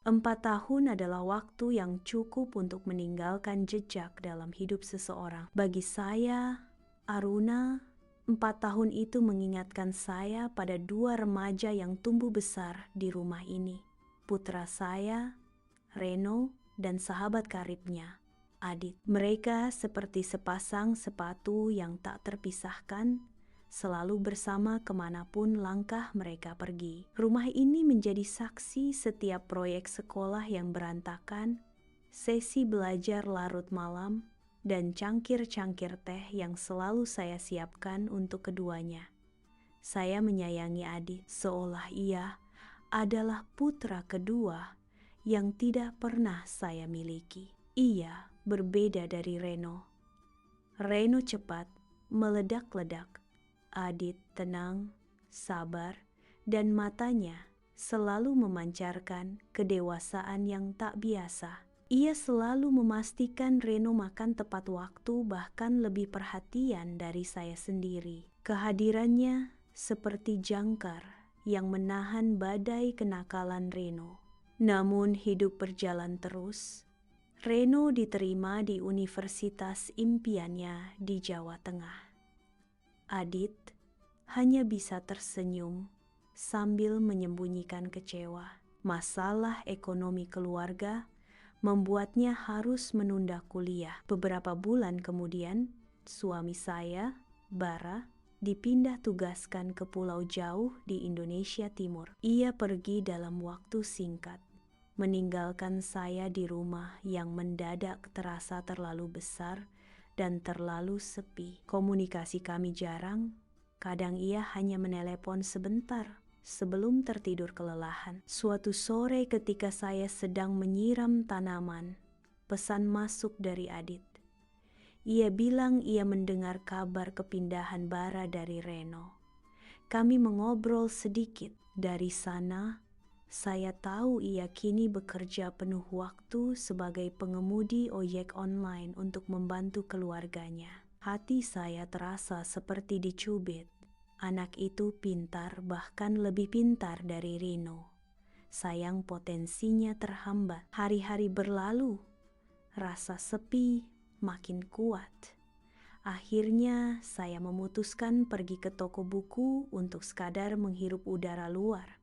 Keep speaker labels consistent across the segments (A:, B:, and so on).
A: 4 tahun adalah waktu yang cukup untuk meninggalkan jejak dalam hidup seseorang. Bagi saya, Aruna, 4 tahun itu mengingatkan saya pada 2 remaja yang tumbuh besar di rumah ini. Putra saya, Reno, dan sahabat karibnya, Adit. Mereka seperti sepasang sepatu yang tak terpisahkan, selalu bersama kemanapun langkah mereka pergi. Rumah ini menjadi saksi setiap proyek sekolah yang berantakan, sesi belajar larut malam, dan cangkir-cangkir teh yang selalu saya siapkan untuk keduanya. Saya menyayangi Adit seolah ia adalah putra kedua yang tidak pernah saya miliki. Ia berbeda dari Reno. Reno cepat, meledak-ledak. Adit tenang, sabar, dan matanya selalu memancarkan kedewasaan yang tak biasa. Ia selalu memastikan Reno makan tepat waktu, bahkan lebih perhatian dari saya sendiri. Kehadirannya seperti jangkar yang menahan badai kenakalan Reno. Namun hidup berjalan terus. Reno diterima di universitas impiannya di Jawa Tengah. Adit hanya bisa tersenyum sambil menyembunyikan kecewa. Masalah ekonomi keluarga membuatnya harus menunda kuliah. Beberapa bulan kemudian, suami saya, Bara, dipindah tugaskan ke pulau jauh di Indonesia Timur. Ia pergi dalam waktu singkat, meninggalkan saya di rumah yang mendadak terasa terlalu besar dan terlalu sepi. Komunikasi kami jarang, kadang ia hanya menelepon sebentar sebelum tertidur kelelahan. Suatu sore ketika saya sedang menyiram tanaman, pesan masuk dari Adit. Ia bilang ia mendengar kabar kepindahan Bara dari Reno. Kami mengobrol sedikit. Dari sana, saya tahu ia kini bekerja penuh waktu sebagai pengemudi ojek online untuk membantu keluarganya. Hati saya terasa seperti dicubit. Anak itu pintar, bahkan lebih pintar dari Reno. Sayang potensinya terhambat. Hari-hari berlalu, rasa sepi makin kuat. Akhirnya saya memutuskan pergi ke toko buku untuk sekadar menghirup udara luar.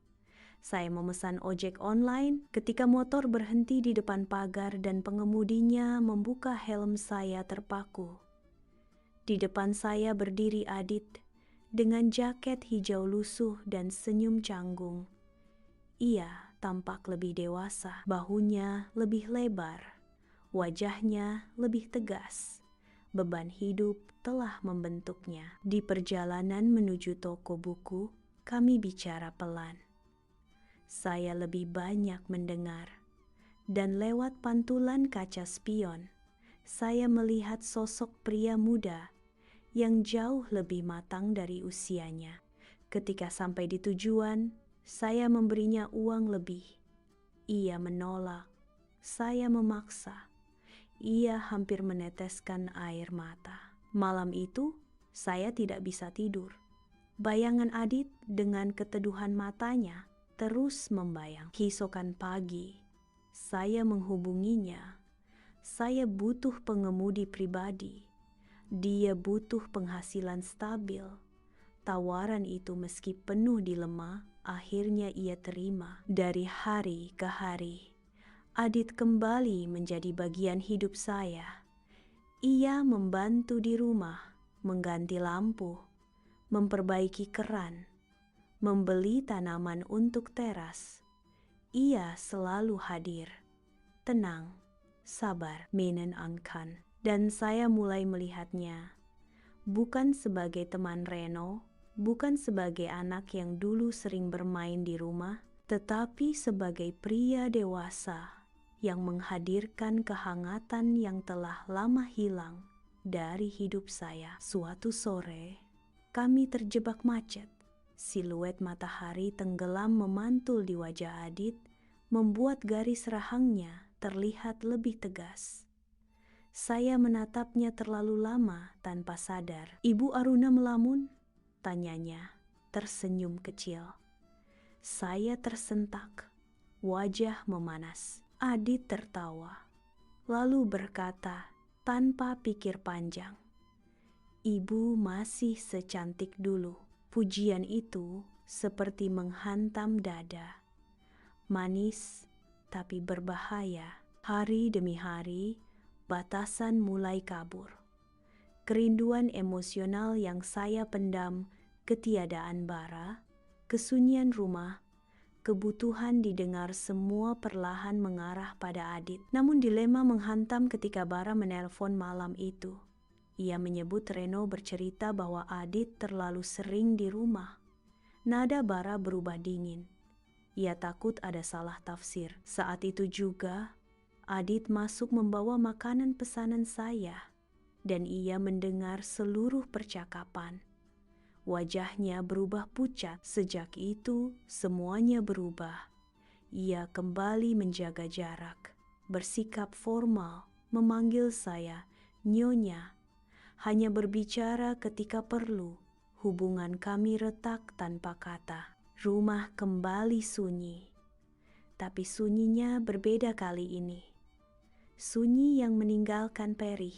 A: Saya memesan ojek online ketika motor berhenti di depan pagar dan pengemudinya membuka helm saya terpaku. Di depan saya berdiri Adit dengan jaket hijau lusuh dan senyum canggung. Ia tampak lebih dewasa, bahunya lebih lebar, wajahnya lebih tegas. Beban hidup telah membentuknya. Di perjalanan menuju toko buku, kami bicara pelan. Saya lebih banyak mendengar, dan lewat pantulan kaca spion, saya melihat sosok pria muda yang jauh lebih matang dari usianya. Ketika sampai di tujuan, saya memberinya uang lebih. Ia menolak, saya memaksa. Ia hampir meneteskan air mata. Malam itu, saya tidak bisa tidur. Bayangan Adit dengan keteduhan matanya terus membayang. Keesokan pagi, saya menghubunginya. Saya butuh pengemudi pribadi. Dia butuh penghasilan stabil. Tawaran itu meski penuh dilema, akhirnya ia terima. Dari hari ke hari, Adit kembali menjadi bagian hidup saya. Ia membantu di rumah, mengganti lampu, memperbaiki keran, membeli tanaman untuk teras. Ia selalu hadir, tenang, sabar, menenangkan. Dan saya mulai melihatnya, bukan sebagai teman Reno, bukan sebagai anak yang dulu sering bermain di rumah, tetapi sebagai pria dewasa yang menghadirkan kehangatan yang telah lama hilang dari hidup saya. Suatu sore, kami terjebak macet. Siluet matahari tenggelam memantul di wajah Adit, membuat garis rahangnya terlihat lebih tegas. Saya menatapnya terlalu lama tanpa sadar. "Ibu Aruna melamun?" tanyanya, tersenyum kecil. Saya tersentak. wajah memanas. Adit tertawa, lalu berkata tanpa pikir panjang, "Ibu masih secantik dulu." Pujian itu seperti menghantam dada. Manis tapi berbahaya. Hari demi hari, batasan mulai kabur. Kerinduan emosional yang saya pendam, ketiadaan Bara, kesunyian rumah, kebutuhan didengar semua perlahan mengarah pada Adit. Namun dilema menghantam ketika Bara menelpon malam itu. Ia menyebut Reno bercerita bahwa Adit terlalu sering di rumah. Nada Bara berubah dingin. Ia takut ada salah tafsir. Saat itu juga, Adit masuk membawa makanan pesanan saya, dan ia mendengar seluruh percakapan. Wajahnya berubah pucat. Sejak itu, semuanya berubah. Ia kembali menjaga jarak, bersikap formal, memanggil saya Nyonya, hanya berbicara ketika perlu. Hubungan kami retak tanpa kata. Rumah kembali sunyi. Tapi sunyinya berbeda kali ini. Sunyi yang meninggalkan perih.